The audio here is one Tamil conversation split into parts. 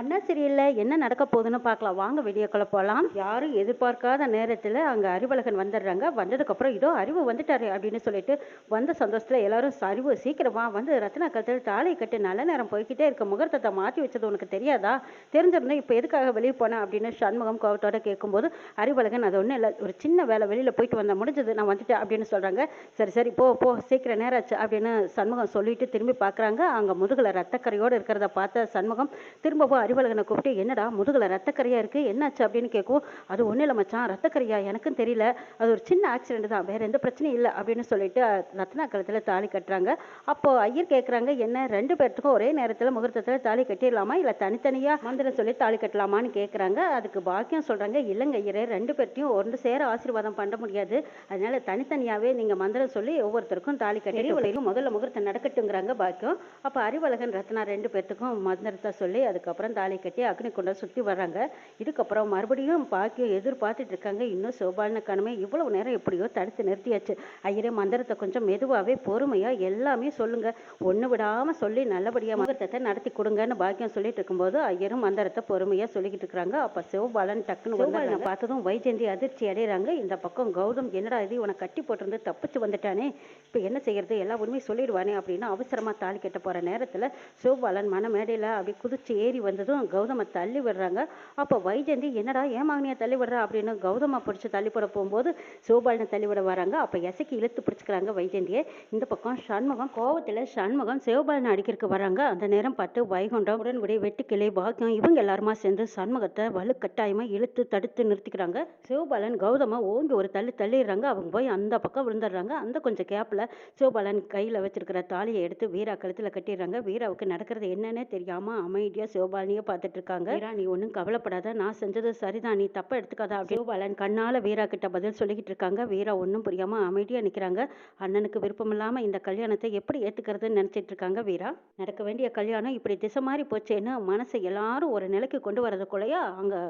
அண்ணா சீரியல்ல என்ன நடக்க போகுதுன்னு பார்க்கலாம். வாங்க வீடியோக்குள்ள போலாம். யாரும் எதிர்பார்க்காத நேரத்துல அங்க அறிவழகன் வந்துடுறாங்க. வந்ததுக்கப்புறம் இதோ அறிவு வந்துட்டாரு அப்படின்னு சொல்லிட்டு வந்த சந்தோஷத்துல எல்லாரும் அறிவு சீக்கிரமா வந்து ரத்னா கழுத்தில் தாலி கட்டு நல்ல நேரம் போய்க்கிட்டே இருக்க முகூர்த்தத்தை மாற்றி வச்சது உனக்கு தெரியாதா? தெரிஞ்சிருந்தா இப்போ எதுக்காக வெளியே போன அப்படின்னு சண்முகம் கோவத்தோட கேட்கும்போது அறிவழகன் அது ஒன்றும் இல்லை, ஒரு சின்ன வேலை வெளியில போயிட்டு வந்தா முடிஞ்சது, நான் வந்துட்டேன் அப்படின்னு சொல்றாங்க. சரி சரி போ போ சீக்கிரம் நேராச்சு அப்படின்னு சண்முகம் சொல்லிட்டு திரும்பி பார்க்குறாங்க. அங்க முதுகுல ரத்தக்கரையோடு இருக்கிறத பார்த்த சண்முகம் திரும்பவும் அறிவழகனை கூப்பிட்டு என்னடா முதுகுல ரத்தக்கரையா இருக்கு, என்னாச்சு அப்படின்னு கேட்கும். அது ஒன்றும் இல்லை மச்சான், ரத்தக்கரையா எனக்கும் தெரியல, அது ஒரு சின்ன ஆக்சிடென்ட் தான், வேற எந்த பிரச்சனையும் இல்லை அப்படின்னு சொல்லிட்டு ரத்னா கழுத்தில் தாலி கட்டுறாங்க. அப்போ ஐயர் கேட்குறாங்க, என்ன ரெண்டு பேர்த்துக்கும் ஒரே நேரத்தில் முகூர்த்தத்தில் தாலி கட்டிடலாமா இல்லை தனித்தனியாக மந்திரம் சொல்லி தாலி கட்டலாமான்னு கேட்குறாங்க. அதுக்கு பாக்கியம் சொல்கிறாங்க, இல்லைங்க ஐயரே, ரெண்டு பேர்த்தையும் ஒன்று சேர ஆசீர்வாதம் பண்ண முடியாது, அதனால தனித்தனியாகவே நீங்கள் மந்திரம் சொல்லி ஒவ்வொருத்தருக்கும் தாலி கட்டி முதல்ல முகூர்த்தம் நடக்கட்டுங்கிறாங்க பாக்கியம். அப்போ அறிவழகன் ரத்னா ரெண்டு பேர்த்துக்கும் மந்திரத்தை சொல்லி அதுக்கப்புறம் தாலி கட்டி அக்னி குண்டம் சுற்றி வர்றாங்க. இதுக்கப்புறம் மறுபடியும் பாக்கியம் எதிர்பார்த்துட்டு இருக்காங்க, இன்னும் சோபாலனை காணுமே, இவ்வளவு நேரம் எப்படியோ தடுத்து நிறுத்தியாச்சு. ஐயரே மந்திரத்தை கொஞ்சம் மெதுவாகவே பொறுமையாக எல்லாமே சொல்லுங்க, ஒன்று விடாமல் சொல்லி நல்லபடியாக முகூர்த்தத்தை நடத்தி கொடுங்கன்னு பாக்கியம் சொல்லிட்டு இருக்கும்போது ஐயரும் மந்திரத்தை பொறுமையாக சொல்லிக்கிட்டு இருக்கிறாங்க. அப்போ சிவபாலன் டக்குன்னு சிவபாலனை பார்த்ததும் வைஜெயந்தி அதிர்ச்சி அடைகிறாங்க. இந்த பக்கம் கௌதம் என்னடா இது, இவனை கட்டி போட்டிருந்து தப்பிச்சு வந்துட்டானே, இப்போ என்ன செய்யறது, எல்லா உண்மையும் சொல்லிடுவானே அப்படின்னு அவசரமாக தாலி கட்ட போகிற நேரத்தில் சிவபாலன் மன மேடையில் அப்படி குதிச்சு ஏறி வந்ததும் கௌதமை தள்ளி விடுறாங்க. அப்போ வைஜெயந்தி என்னடா ஏமாங்கனியை தள்ளி விடுறா அப்படின்னு கௌதமை பிடிச்சி தள்ளி போட போகும்போது சிவபாலனை தள்ளி விட வராங்க. அப்போ எசைக்கு இழுத்து பிடிச்சிக்கிறாங்க வைஜெயந்தியை. இந்த பக்கம் சண்முகம் கோவத்தில் சண்முகம் சிவபாலனை அடிக்கிறதுக்கு வராங்க. அந்த நேரம் பார்த்து வைகுண்டம் உடன்படி வெட்டுக்கிளை பாக்கியம் இவங்க எல்லாருமா சேர்ந்து சண்முகத்தை வலுக்கட்டாயமாக இழுத்து தடுத்து நிறுத்திக்கிறாங்க. சிவபாலன் கௌதமை ஓங்கி ஒரு தள்ளி தள்ளிடுறாங்க. அவங்க போய் அந்த பக்கம் விழுந்துடுறாங்க. அந்த கொஞ்சம் கேப்பில் சிவபாலன் கையில் வச்சிருக்கிற தாலியை எடுத்து வீரா கழுத்தில் கட்டிடுறாங்க. வீராவுக்கு நடக்கிறது என்னன்னே தெரியாமல் அமைதியாக சிவபாலனியை பார்த்துட்டு இருக்காங்க. வீரா நீ ஒன்றும் கவலைப்படாத, நான் செஞ்சது சரிதான், நீ தப்ப எடுத்துக்காத அப்படி சிவபாலன் கண்ணால் வீரா கிட்ட பதில் சொல்லிக்கிட்டு இருக்காங்க. வீரா ஒன்றும் புரியாமல் அமைதியாக நிற்கிறாங்க. அண்ணனுக்கு விருப்பம் இல்லாமல் இந்த கல்யாணத்தை எப்படி ஏற்றுக்கிறதுன்னு நினச்சிட்டு இருக்காங்க. வீரா நடக்க வேண்டிய கல்யாணம் இப்படி திசை மாறி போச்சேன்னு மனசை எல்லாரும் ஒரு நிலைக்கு கொண்டு வரதுக்குள்ளேயா அங்கே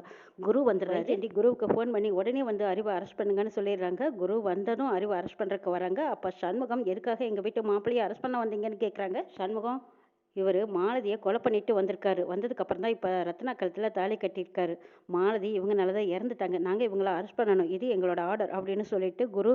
குரு வந்துடுறாரு. குருவுக்கு ஃபோன் பண்ணி உடனே வந்து அறிவை அரெஸ்ட் பண்ணுங்கன்னு சொல்லிடுறாங்க. குரு வந்ததும் அறிவை அரெஸ்ட் பண்ணுறதுக்கு வராங்க. அப்போ சண்முகம் எதுக்காக எங்கள் வீட்டு மாப்பிள்ளையை அரெஸ்ட் பண்ண வந்தீங்கன்னு கேட்குறாங்க. சண்முகம் இவர் மாலதியை கொலை பண்ணிட்டு வந்திருக்காரு. வந்ததுக்கப்புறம் தான் இப்போ ரத்னா கழுத்தில் தாலி கட்டியிருக்காரு. மாலதி இவங்கனால தான் இறந்துட்டாங்க, நாங்கள் இவங்கள அரெஸ்ட் பண்ணணும், இது எங்களோட ஆர்டர் அப்படின்னு சொல்லிட்டு குரு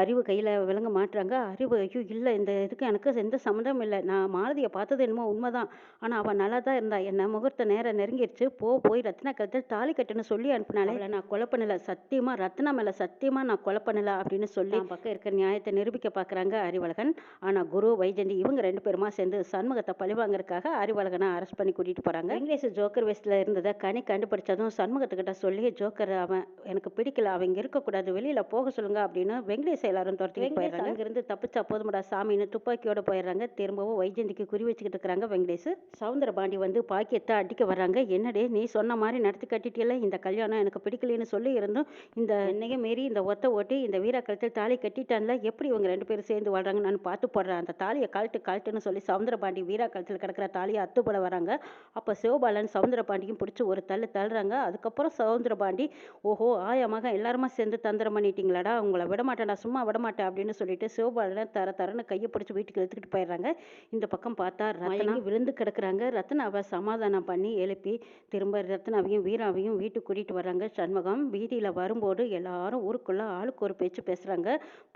அறிவு கையில் விளங்க மாட்டுறாங்க. அறிவு ஐயோ இல்லை, இந்த இதுக்கு எனக்கு எந்த சம்மந்தமும் இல்லை, நான் மாலதியை பார்த்தது என்னமோ உண்மைதான், ஆனால் அவள் நல்லா தான் இருந்தா, என்ன முகூர்த்த நேரம் நெருங்கிடுச்சு, போய் ரத்னா கழுத்தில் தாலி கட்டுன்னு சொல்லி அனுப்பினாலே அவளை நான் கொலை பண்ணலை, சத்தியமாக ரத்னா மேலே சத்தியமாக நான் கொலை பண்ணலை அப்படின்னு சொல்லி பக்கம் இருக்கிற நியாயத்தை நிரூபிக்க பார்க்குறாங்க அறிவழகன். ஆனால் குரு வைஜெயந்தி இவங்க ரெண்டு பேருமா சேர்ந்து சண்முகத்தை பழிவாங்கிறதுக்காக அறிவழகனை அரெஸ்ட் பண்ணி கூட்டிட்டு போறாங்க. வெங்கடேஷ் ஜோக்கர் வேஸ்ட்ல இருந்ததை கனி கண்டுபிடிச்சதும் சண்முகத்துக்கிட்ட சொல்லி ஜோக்கர் அவன் எனக்கு பிடிக்கல, அவங்க இருக்கக்கூடாது, வெளியில போக சொல்லுங்க அப்படின்னு வெங்கடேஷ் எல்லாரும் துரத்தி போயிடுறாங்க. அங்கிருந்து தப்பிச்சா போதுமடா சாமின்னு துப்பாக்கியோட போயிடுறாங்க. திரும்பவும் வைஜெயந்திக்கு குறி வச்சுக்கிட்டு இருக்கிறாங்க வெங்கடேஷ். சவுந்தரபாண்டி வந்து பாக்கியத்தை அடிக்க வர்றாங்க. என்னடே நீ சொன்ன மாதிரி நடத்தி கட்டிட்டியல, இந்த கல்யாணம் எனக்கு பிடிக்கலன்னு சொல்லி இருந்தும் இந்த என்னைய மீறி இந்த ஒத்த ஓட்டி இந்த வீரா கழுத்தில் தாலி கட்டிட்டான்ல, எப்படி இவங்க ரெண்டு பேரும் சேர்ந்து வாழ்றாங்க, நான் பார்த்து போடுறேன், அந்த தாலியை கழட்டுன்னு சொல்லி சவுந்தரபாண்டி வீரா கழுத்தில் கிடக்கிற தாலியை அத்துப்பட வராங்க. அப்போ சிவபாலன் சவுந்தரபாண்டியும் பிடிச்சி ஒரு தள்ளுறாங்க. அதுக்கப்புறம் சவுந்தரபாண்டி ஓஹோ ஆயமாக எல்லாருமா சேர்ந்து தந்திரம் பண்ணிட்டீங்களாடா, உங்களை விடமாட்டேன்டா, சும்மா விடமாட்டேன் அப்படின்னு சொல்லிட்டு சிவபாலனை தரன்னு கையை பிடிச்சி வீட்டுக்கு எடுத்துக்கிட்டு போயிடுறாங்க. இந்த பக்கம் பார்த்தா ரத்னா விழுந்து கிடக்குறாங்க. ரத்னாவை சமாதானம் பண்ணி எழுப்பி திரும்ப ரத்னாவையும் வீராவையும் வீட்டுக்கு கூட்டிட்டு வர்றாங்க. சண்முகம் வீதியில் வரும்போது எல்லாரும் ஊருக்குள்ள ஆளுக்கு ஒரு பேச்சு பேசுறாங்க.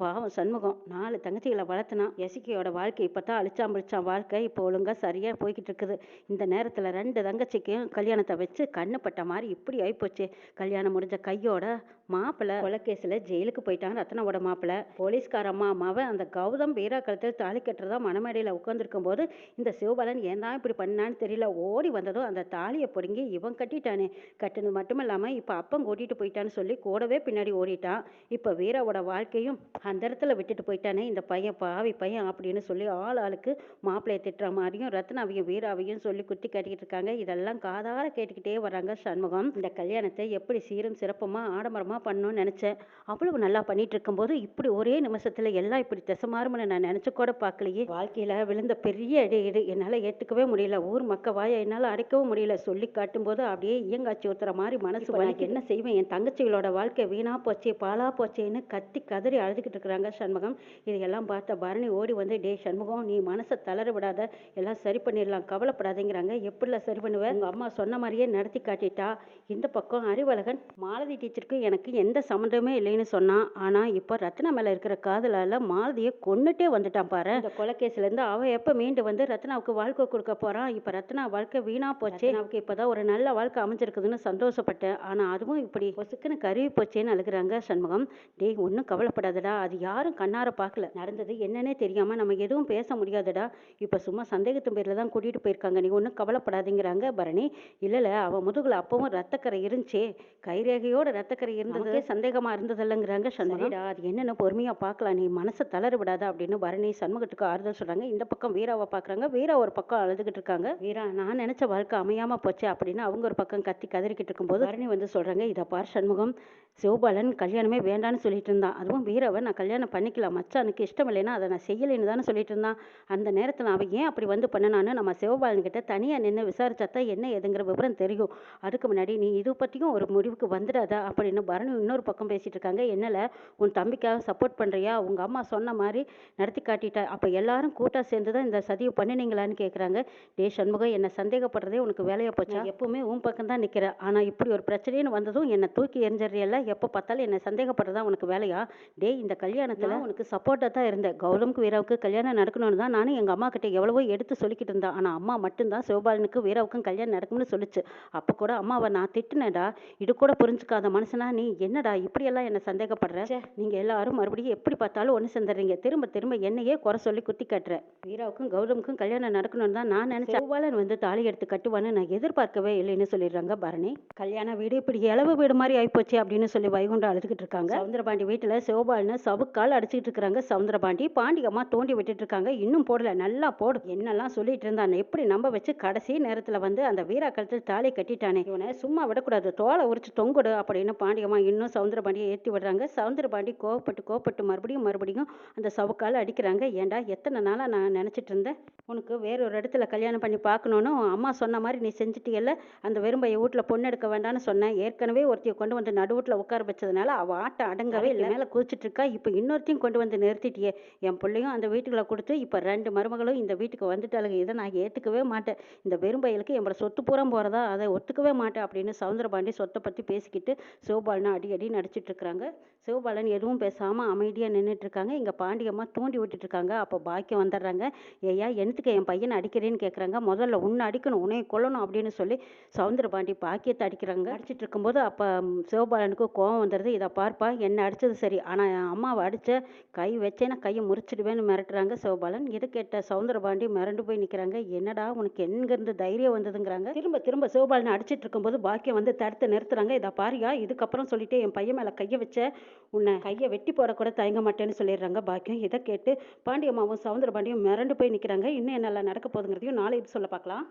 பாவம் சண்முகம் 4 தங்கச்சிகளை வளர்த்தனா, எசிக்கையோட வாழ்க்கை இப்பதான் அழிச்சாம்பிடிச்சான் வாழ்க்கை, இப்போ ஒழுங்கா சரியா போய்கிட்டு இருக்குது. இந்த நேரத்தில் 2 தங்கச்சிக்கும் கல்யாணத்தை வச்சு கண்ணு பட்ட மாதிரி இப்படி ஆயிப்போச்சு. கல்யாணம் முடிஞ்ச கையோட மாப்பிள்ளை கொலைக்கேசில் ஜெயிலுக்கு போயிட்டான். ரத்னாவோட மாப்பிள்ளை போலீஸ்கார அம்மாவை அந்த கௌதம் வீரா கழுத்தில் தாலி கட்டுறதா மணமேடையில் உட்காந்துருக்கும் போது இந்த சிவபாலன் ஏன் தான் இப்படி பண்ணான்னு தெரியல, ஓடி வந்ததும் அந்த தாலியை பிடுங்கி இவன் கட்டிட்டானே, கட்டினது மட்டும் இல்லாமல் இப்போ அப்பம் கூட்டிட்டு போயிட்டான்னு சொல்லி கூடவே பின்னாடி ஓடிட்டான். இப்போ வீராவோட வாழ்க்கையும் அந்த இடத்துல விட்டுட்டு போயிட்டானே இந்த பையன், பாவி பையன் அப்படின்னு சொல்லி ஆளுக்கு மாப்பிள்ளையை திட்டுற மாதிரியும் ரத்னாவையும் வீராவையும் சொல்லி குத்தி காட்டிக்கிட்டு இருக்காங்க. இதெல்லாம் காதார கேட்டுக்கிட்டே வராங்க சண்முகம். இந்த கல்யாணத்தை எப்படி சீரும் சிறப்புமா ஆடம்பரமா விதமாக பண்ணணும்னு நினச்சேன். அவ்வளவு நல்லா பண்ணிட்டு இருக்கும்போது இப்படி ஒரே நிமிஷத்தில் எல்லாம் இப்படி திசை மாறும்னு நான் நினச்சி கூட பார்க்கலையே. வாழ்க்கையில் விழுந்த பெரிய அடி இது என்னால் ஏற்றுக்கவே முடியல. ஊர் மக்க வாயை என்னால் அடைக்கவும் முடியல. சொல்லி காட்டும்போது அப்படியே ஈயங்காய்ச்சி ஊத்துற மாதிரி மனசு வலிக்கு. என்ன செய்வேன், என் தங்கச்சிகளோட வாழ்க்கை வீணாக போச்சே பாலா போச்சேன்னு கத்தி கதறி அழுதுகிட்டு இருக்கிறாங்க சண்முகம். இதையெல்லாம் பார்த்த பரணி ஓடி வந்து, டே சண்முகம், நீ மனசை தளர விடாத, எல்லாம் சரி பண்ணிடலாம், கவலைப்படாதேங்கிறாங்க. எப்படிலாம் சரி பண்ணுவேன், உங்கள் அம்மா சொன்ன மாதிரியே நடத்தி காட்டிட்டா. இந்த பக்கம் அறிவழகன் மாலதி டீச்சருக்கு எனக்கு எந்த சம்மந்தமே இல்லைன்னு சொன்னான். ஆனால் இப்போ ரத்னா மேலே இருக்கிற காதலால் மாலதியை கொன்னுட்டே வந்துட்டான் பாரு. இந்த கொலைகேஸ்லேருந்து அவள் எப்போ மீண்டு வந்து ரத்னாவுக்கு வாழ்க்கை கொடுக்க போகிறான். இப்போ ரத்னா வாழ்க்கை வீணாக போச்சு. அவனுக்கு இப்போ தான் ஒரு நல்ல வாழ்க்கை அமைஞ்சிருக்குதுன்னு சந்தோஷப்பட்டேன். ஆனால் அதுவும் இப்படி பொசுக்குன்னு கருவி போச்சேன்னு அழுகிறாங்க சண்முகம். டேய், ஒன்றும் கவலைப்படாதடா, அது யாரும் கண்ணார பார்க்கல, நடந்தது என்னன்னே தெரியாமல் நம்ம எதுவும் பேச முடியாதடா. இப்போ சும்மா சந்தேகத்தின் பேரில் தான் கூட்டிகிட்டு போயிருக்காங்க, நீ ஒன்றும் கவலைப்படாதீங்கிறாங்க பரணி. இல்லை அவன் முதுகில் அப்பவும் ரத்தக்கரை இருந்துச்சே, கைரேகையோட ரத்தக்கரை இருந்ததே சந்தேகமாக இருந்ததில்லைங்கிறாங்க சண்முகம். அது என்னென்ன பொறுமையாக பார்க்கலாம், நீ மனசை தளர விடாத அப்படின்னு பரணி சண்முகத்துக்கு ஆறுதல் சொல்கிறாங்க. இந்த பக்கம் வீராவை பார்க்குறாங்க. வீரா ஒரு பக்கம் அழுதுகிட்டு இருக்காங்க. வீரா, நான் நினச்ச வாழ்க்கை அமையாமல் போச்சு அப்படின்னு அவங்க ஒரு பக்கம் கத்தி கதறிக்கிட்டு இருக்கும்போது பரணி வந்து சொல்கிறாங்க, இதை பார் சண்முகம், சிவபாலன் கல்யாணமே வேண்டான்னு சொல்லிட்டு இருந்தான். அதுவும் வீராவை நான் கல்யாணம் பண்ணிக்கலாம், மச்சானுக்கு இஷ்டம் இல்லைன்னா அதை நான் செய்யலைன்னு தானே சொல்லிட்டு இருந்தான். அந்த நேரத்தில் அவன் ஏன் அப்படி வந்து பண்ணனான்னு நம்ம சிவபாலன்கிட்ட தனியாக நின்று விசாரிச்சாத்தான் என்ன ஏதுங்கிற விவரம் தெரியும். அதுக்கு முன்னாடி நீ இது பற்றியும் ஒரு முடிவுக்கு வந்துடாதா அப்படின்னு பரணி இன்னொரு பக்கம் பேசிகிட்டு இருக்காங்க. என்னல, உன் தம்பிக்காக சப்போர்ட் பண்ணுறியா, உங்கள் அம்மா சொன்ன மாதிரி நடத்தி காட்டிட்டா, அப்போ எல்லாரும் கூட்டாக சேர்ந்து தான் இந்த சதியை பண்ணினீங்களான்னு கேட்குறாங்க. டே சண்முகம், என்னை சந்தேகப்படுறதே உனக்கு வேலையை போச்சா? எப்பவுமே உன் பக்கம் தான் நிற்கிறேன், ஆனால் இப்படி ஒரு பிரச்சனைன்னு வந்ததும் என்னை தூக்கி எரிஞ்சிடறியல்ல, எப்போ பார்த்தாலும் என்னை சந்தேகப்படுறதா உனக்கு வேலையா? டே, இந்த கல்யாணத்தில் உனக்கு சப்போர்ட்டாக தான் இருந்தேன். கௌதமுக்கு வீராவுக்கு கல்யாணம் நடக்கணும்னு தான் நானும் எங்கள் அம்மா கிட்ட எவ்வளவோ எடுத்து சொல்லிக்கிட்டு இருந்தேன். ஆனால் அம்மா மட்டும்தான் சிவபாலனுக்கு வீராவுக்கும் கல்யாணம் நடக்கும்னு சொல்லிச்சு. அப்போ கூட அம்மாவை நான் திட்டினேடா. இது கூட புரிஞ்சுக்காத மனுஷனா நீ? என்னடா இப்படியெல்லாம் என்னை சந்தேகப்படுற? நீங்கள் எல்லாரும் மறுபடியும் எப்படி பார்த்தாலும் ஒன்று சேர்ந்துடுறீங்க. திரும்ப திரும்ப என்னையே குறை சொல்லி குத்தி காட்டுற. வீராவுக்கும் கௌதமுக்கும் கல்யாணம் நடக்கணும்னு தான் நான் நினைச்சேன். சிவபாலன் வந்து தாலி எடுத்து கட்டுவான்னு நான் எதிர்பார்க்கவே இல்லைன்னு சொல்லிடுறாங்க பரணி. கல்யாண வீடு இப்படி இளவு வீடு மாதிரி ஆயிப்போச்சு அப்படின்னு சொல்லி வைகுண்டம் அழுதுகிட்டு இருக்காங்க. சவுந்தரபாண்டி வீட்டில் சிவபாலனை சவுக்கால் அடிச்சுட்டு இருக்காங்க. சவுந்தரபாண்டி பாண்டியம்மா தோண்டி விட்டுட்டு இருக்காங்க. இன்னும் போடல, நல்லா போடு, என்னெல்லாம் சொல்லிட்டு இருந்தான், எப்படி நம்ப வச்சு கடைசி நேரத்தில் வந்து அந்த வீரா கழுத்தில் தாலி கட்டிட்டானே, இவனை சும்மா விடக்கூடாது, தோலை உரிச்சு தொங்குடு அப்படின்னு பாண்டியம்மா இன்னும் சவுந்தரபாண்டியை ஏற்றி விடுறாங்க. சவுந்தரபாண்டி கோவப்பட்டு மறுபடியும் அந்த சவுக்கால் அடிக்கிறாங்க. ஏண்டா, எத்தனை நாளாக நான் நினச்சிட்டு இருந்தேன் உனக்கு வேறொரு இடத்துல கல்யாணம் பண்ணி பார்க்கணுன்னு, அம்மா சொன்ன மாதிரி நீ செஞ்சுட்டியல்ல, அந்த வெறும்பைய வீட்டில் பொண்ணு எடுக்க வேண்டாம்னு சொன்னேன். ஏற்கனவே ஒருத்தையை கொண்டு வந்து நடு வீட்டில் உட்கார வச்சதுனால அவள் ஆட்டம் அடங்கவே இல்லை, மேலே குதிச்சுட்டு இருக்கா. இப்போ இன்னொருத்தையும் கொண்டு வந்து நிறுத்திட்டியே. என் பிள்ளையும் அந்த வீட்டுக்குள்ள கொடுத்து இப்போ 2 மருமகளும் இந்த வீட்டுக்கு வந்துட்டாளுங்க. இதை நான் ஏற்றுக்கவே மாட்டேன். இந்த வெறும்பையலுக்கு என்னோட சொத்து பூரம் போகிறதா, அதை ஒத்துக்கவே மாட்டேன் அப்படின்னு சவுந்தரபாண்டி சொத்தை பற்றி பேசிக்கிட்டு சிவபாலனை அடி நடிச்சிட்டு இருக்கிறாங்க. சிவபாலன் எதுவும் பேசாமல் அமைதியாக நின்றுட்டு இருக்காங்க. இங்கே பாண்டியம்மா தூண்டி விட்டுட்டு இருக்காங்க. அப்போ பாக்கியம் வந்துடுறாங்க. ஏயா, என்னத்துக்கு என் பையனை அடிக்கிறேன்னு கேட்குறாங்க. முதல்ல உன்னை அடிக்கணும், உன்னை கொல்லணும் அப்படின்னு சொல்லி சவுந்தரபாண்டி பாக்கியத்தை அடிக்கிறாங்க. அடிச்சிட்டு இருக்கும்போது அப்போ சிவபாலனுக்கு கோவம் வந்துடுது. இதை பார்ப்பா, என்னை அடித்தது சரி, ஆனால் என் அம்மாவை அடித்த கை வச்சேன்னா கையை முறிச்சிடுவேன்னு மிரட்டுறாங்க சிவபாலன். இதை கேட்ட சவுந்தரபாண்டி மிரண்டு போய் நிற்கிறாங்க. என்னடா உனக்கு எங்கேருந்து தைரியம் வந்ததுங்கிறாங்க. திரும்ப சிவபாலனை அடிச்சிட்டு இருக்கும்போது பாக்கியம் வந்து தடுத்து நிறுத்துறாங்க. இதை பாரியா, இதுக்கப்புறம் சொல்லிட்டு என் பையன் மேலே கையை வச்ச உன்னை கையை வெட்டி போடக்கூட தயங்க மாட்டேன்னு சொல்லிடுறாங்க பாக்கியம். இதை கேட்டு பாண்டியம்மாவும் சவுந்தரபாண்டியும் மிரண்டு போய் நிற்கிறாங்க. இன்னும் என்னெல்லாம் நடக்க போகுதுங்கிறதையும் நாளை சொல்ல பார்க்கலாம்.